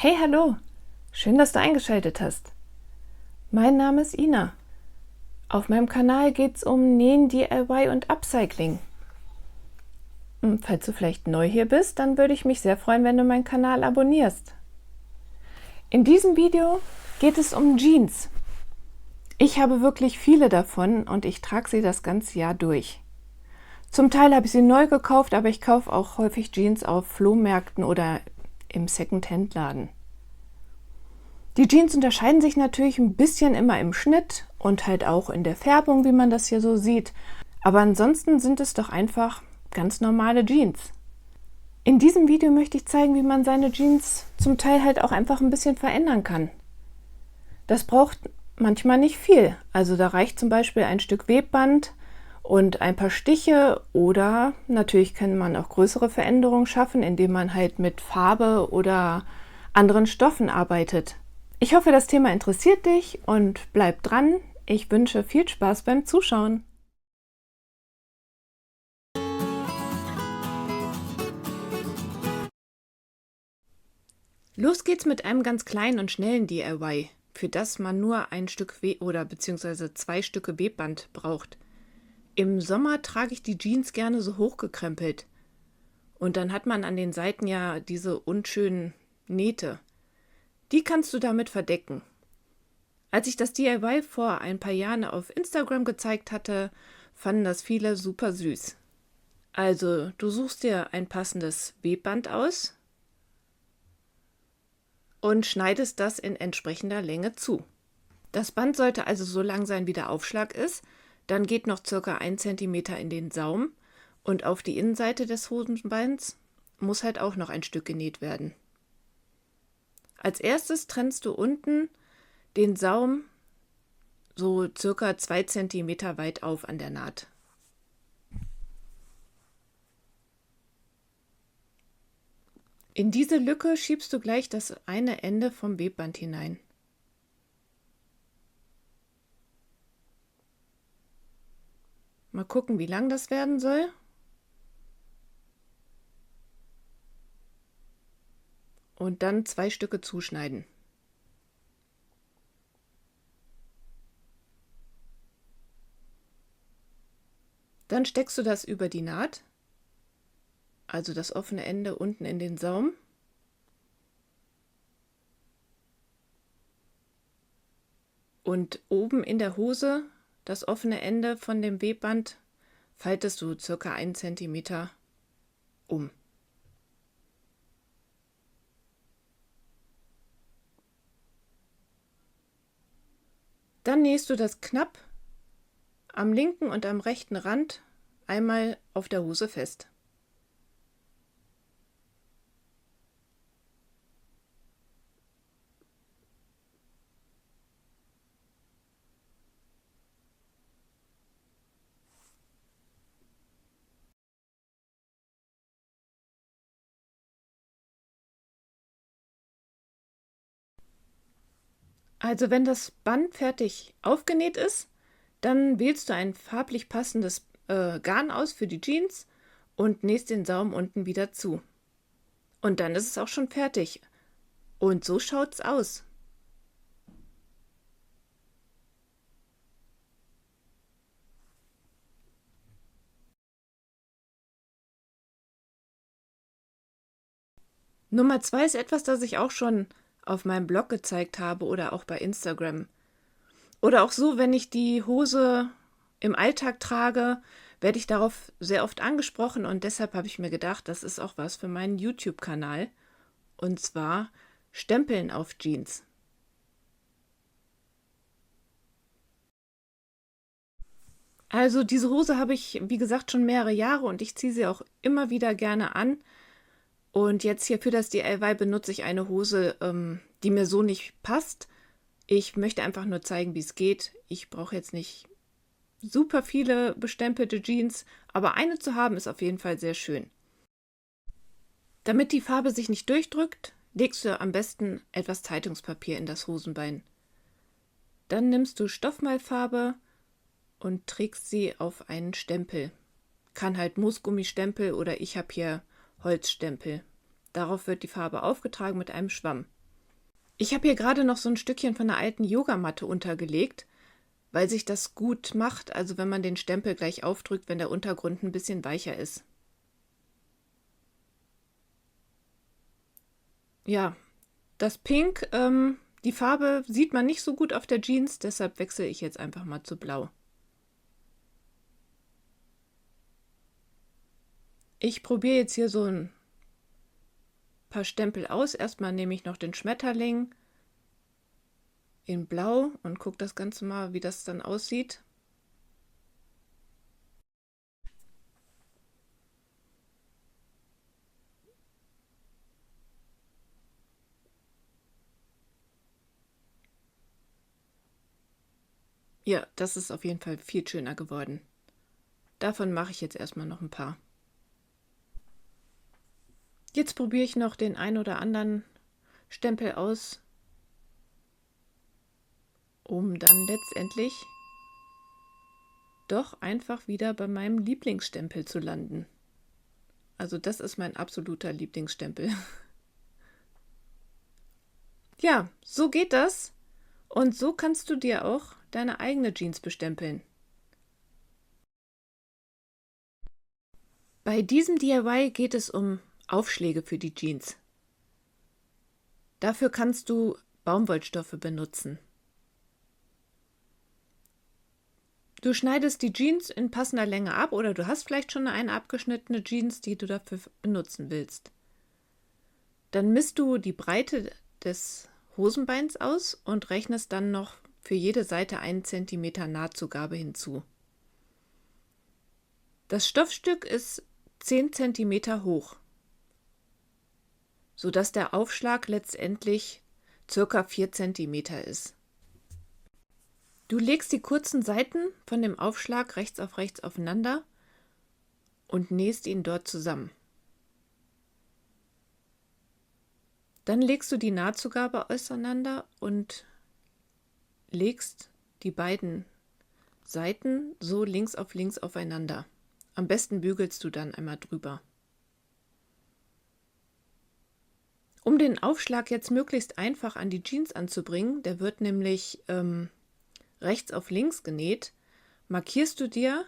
Hey, hallo! Schön, dass du eingeschaltet hast. Mein Name ist Ina. Auf meinem Kanal geht es um Nähen, DIY und Upcycling. Falls du vielleicht neu hier bist, dann würde ich mich sehr freuen, wenn du meinen Kanal abonnierst. In diesem Video geht es um Jeans. Ich habe wirklich viele davon und ich trage sie das ganze Jahr durch. Zum Teil habe ich sie neu gekauft, aber ich kaufe auch häufig Jeans auf Flohmärkten oder im Second-Hand-Laden. Die Jeans unterscheiden sich natürlich ein bisschen immer im Schnitt und halt auch in der Färbung, wie man das hier so sieht. Aber ansonsten sind es doch einfach ganz normale Jeans. In diesem Video möchte ich zeigen, wie man seine Jeans zum Teil halt auch einfach ein bisschen verändern kann. Das braucht manchmal nicht viel. Also da reicht zum Beispiel ein Stück Webband und ein paar Stiche oder natürlich kann man auch größere Veränderungen schaffen, indem man halt mit Farbe oder anderen Stoffen arbeitet. Ich hoffe, das Thema interessiert dich und bleib dran. Ich wünsche viel Spaß beim Zuschauen. Los geht's mit einem ganz kleinen und schnellen DIY, für das man nur ein Stück oder beziehungsweise 2 Stücke Webband braucht. Im Sommer trage ich die Jeans gerne so hochgekrempelt. Und dann hat man an den Seiten ja diese unschönen Nähte. Die kannst du damit verdecken. Als ich das DIY vor ein paar Jahren auf Instagram gezeigt hatte, fanden das viele super süß. Also, du suchst dir ein passendes Webband aus und schneidest das in entsprechender Länge zu. Das Band sollte also so lang sein, wie der Aufschlag ist. Dann geht noch ca. 1 cm in den Saum und auf die Innenseite des Hosenbeins muss halt auch noch ein Stück genäht werden. Als erstes trennst du unten den Saum so circa 2 cm weit auf an der Naht. In diese Lücke schiebst du gleich das eine Ende vom Webband hinein. Mal gucken, wie lang das werden soll. Und dann 2 Stücke zuschneiden. Dann steckst du das über die Naht, also das offene Ende unten in den Saum. Und oben in der Hose, das offene Ende von dem Webband, faltest du ca. 1 cm um. Dann nähst du das knapp am linken und am rechten Rand einmal auf der Hose fest. Also wenn das Band fertig aufgenäht ist, dann wählst du ein farblich passendes Garn aus für die Jeans und nähst den Saum unten wieder zu. Und dann ist es auch schon fertig. Und so schaut's aus. Nummer 2 ist etwas, das ich auch schon auf meinem Blog gezeigt habe oder auch bei Instagram. Oder auch so, wenn ich die Hose im Alltag trage, werde ich darauf sehr oft angesprochen und deshalb habe ich mir gedacht, das ist auch was für meinen YouTube-Kanal. Und zwar Stempeln auf Jeans. Also diese Hose habe ich, wie gesagt, schon mehrere Jahre und ich ziehe sie auch immer wieder gerne an. Und jetzt hier für das DIY benutze ich eine Hose, die mir so nicht passt. Ich möchte einfach nur zeigen, wie es geht. Ich brauche jetzt nicht super viele bestempelte Jeans, aber eine zu haben ist auf jeden Fall sehr schön. Damit die Farbe sich nicht durchdrückt, legst du am besten etwas Zeitungspapier in das Hosenbein. Dann nimmst du Stoffmalfarbe und trägst sie auf einen Stempel. Kann halt Moosgummistempel oder ich habe hier Holzstempel. Darauf wird die Farbe aufgetragen mit einem Schwamm. Ich habe hier gerade noch so ein Stückchen von der alten Yogamatte untergelegt, weil sich das gut macht, also wenn man den Stempel gleich aufdrückt, wenn der Untergrund ein bisschen weicher ist. Ja, das Pink, die Farbe sieht man nicht so gut auf der Jeans, deshalb wechsle ich jetzt einfach mal zu Blau. Ich probiere jetzt hier so ein paar Stempel aus. Erstmal nehme ich noch den Schmetterling in Blau und gucke das Ganze mal, wie das dann aussieht. Ja, das ist auf jeden Fall viel schöner geworden. Davon mache ich jetzt erstmal noch ein paar. Jetzt probiere ich noch den ein oder anderen Stempel aus, um dann letztendlich doch einfach wieder bei meinem Lieblingsstempel zu landen. Also das ist mein absoluter Lieblingsstempel. Ja, so geht das. Und so kannst du dir auch deine eigene Jeans bestempeln. Bei diesem DIY geht es um Aufschläge für die Jeans. Dafür kannst du Baumwollstoffe benutzen. Du schneidest die Jeans in passender Länge ab oder du hast vielleicht schon eine abgeschnittene Jeans, die du dafür benutzen willst. Dann misst du die Breite des Hosenbeins aus und rechnest dann noch für jede Seite 1 cm Nahtzugabe hinzu. Das Stoffstück ist 10 cm hoch, sodass der Aufschlag letztendlich ca. 4 cm ist. Du legst die kurzen Seiten von dem Aufschlag rechts auf rechts aufeinander und nähst ihn dort zusammen. Dann legst du die Nahtzugabe auseinander und legst die beiden Seiten so links auf links aufeinander. Am besten bügelst du dann einmal drüber. Um den Aufschlag jetzt möglichst einfach an die Jeans anzubringen, der wird nämlich rechts auf links genäht, markierst du dir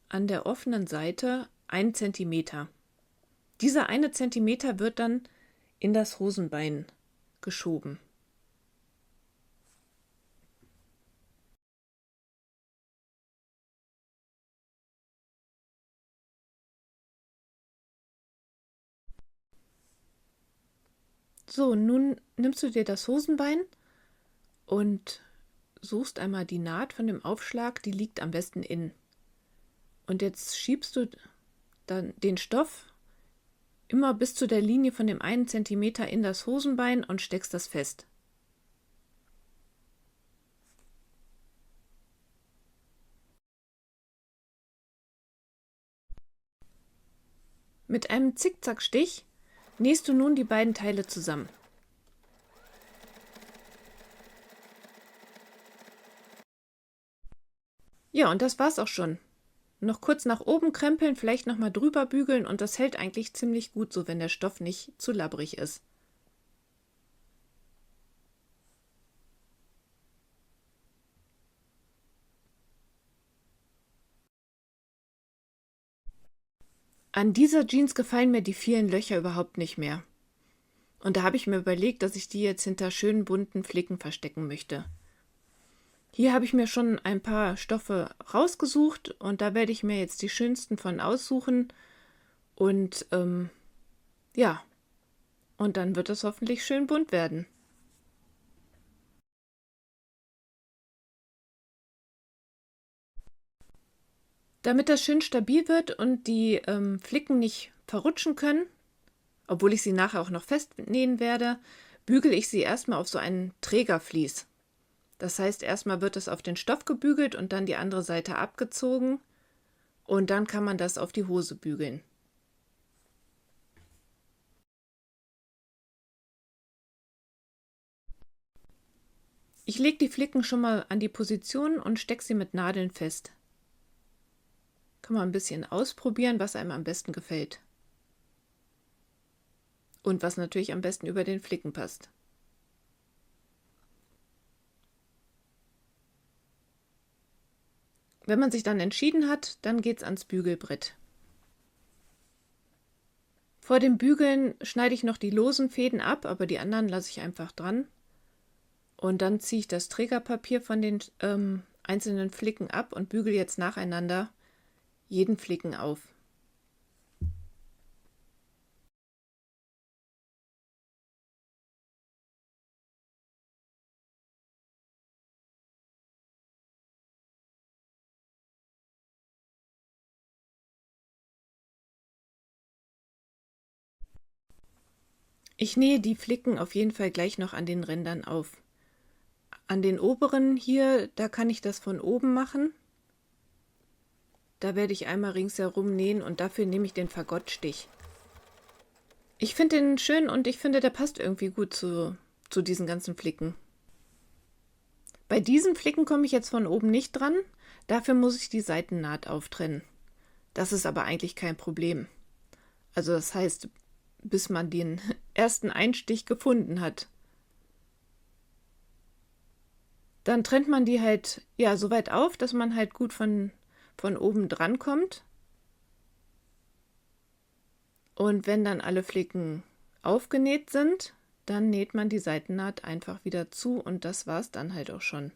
an der offenen Seite 1 cm. Dieser 1 cm wird dann in das Hosenbein geschoben. So, nun nimmst du dir das Hosenbein und suchst einmal die Naht von dem Aufschlag, die liegt am besten innen. Und jetzt schiebst du dann den Stoff immer bis zu der Linie von dem 1 cm in das Hosenbein und steckst das fest. Mit einem Zickzackstich nähst du nun die beiden Teile zusammen. Ja, und das war's auch schon. Noch kurz nach oben krempeln, vielleicht nochmal drüber bügeln und das hält eigentlich ziemlich gut so, wenn der Stoff nicht zu labbrig ist. An dieser Jeans gefallen mir die vielen Löcher überhaupt nicht mehr. Und da habe ich mir überlegt, dass ich die jetzt hinter schönen bunten Flicken verstecken möchte. Hier habe ich mir schon ein paar Stoffe rausgesucht und da werde ich mir jetzt die schönsten von aussuchen. Und ja, und dann wird es hoffentlich schön bunt werden. Damit das schön stabil wird und die Flicken nicht verrutschen können, obwohl ich sie nachher auch noch festnähen werde, bügele ich sie erstmal auf so einen Trägervlies. Das heißt, erstmal wird es auf den Stoff gebügelt und dann die andere Seite abgezogen und dann kann man das auf die Hose bügeln. Ich lege die Flicken schon mal an die Position und stecke sie mit Nadeln fest. Kann man ein bisschen ausprobieren, was einem am besten gefällt. Und was natürlich am besten über den Flicken passt. Wenn man sich dann entschieden hat, dann geht's ans Bügelbrett. Vor dem Bügeln schneide ich noch die losen Fäden ab, aber die anderen lasse ich einfach dran. Und dann ziehe ich das Trägerpapier von den einzelnen Flicken ab und bügele jetzt nacheinander jeden Flicken auf. Ich nähe die Flicken auf jeden Fall gleich noch an den Rändern auf. An den oberen hier, da kann ich das von oben machen. Da werde ich einmal ringsherum nähen und dafür nehme ich den Fagottstich. Ich finde den schön und ich finde, der passt irgendwie gut zu diesen ganzen Flicken. Bei diesen Flicken komme ich jetzt von oben nicht dran, dafür muss ich die Seitennaht auftrennen. Das ist aber eigentlich kein Problem. Also das heißt, bis man den ersten Einstich gefunden hat. Dann trennt man die halt ja so weit auf, dass man halt gut von oben dran kommt. Und wenn dann alle Flicken aufgenäht sind, dann näht man die Seitennaht einfach wieder zu und das war's dann halt auch schon.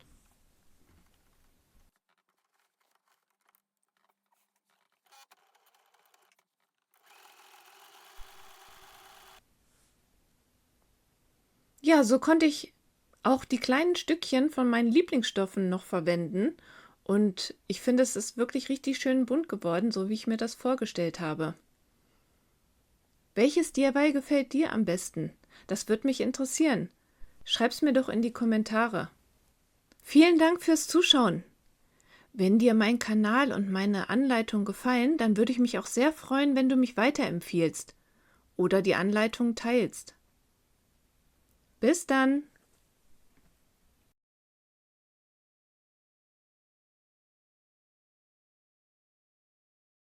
Ja, so konnte ich auch die kleinen Stückchen von meinen Lieblingsstoffen noch verwenden und ich finde, es ist wirklich richtig schön bunt geworden, so wie ich mir das vorgestellt habe. Welches DIY gefällt dir am besten? Das würde mich interessieren. Schreib's mir doch in die Kommentare. Vielen Dank fürs Zuschauen. Wenn dir mein Kanal und meine Anleitung gefallen, dann würde ich mich auch sehr freuen, wenn du mich weiterempfiehlst oder die Anleitung teilst. Bis dann!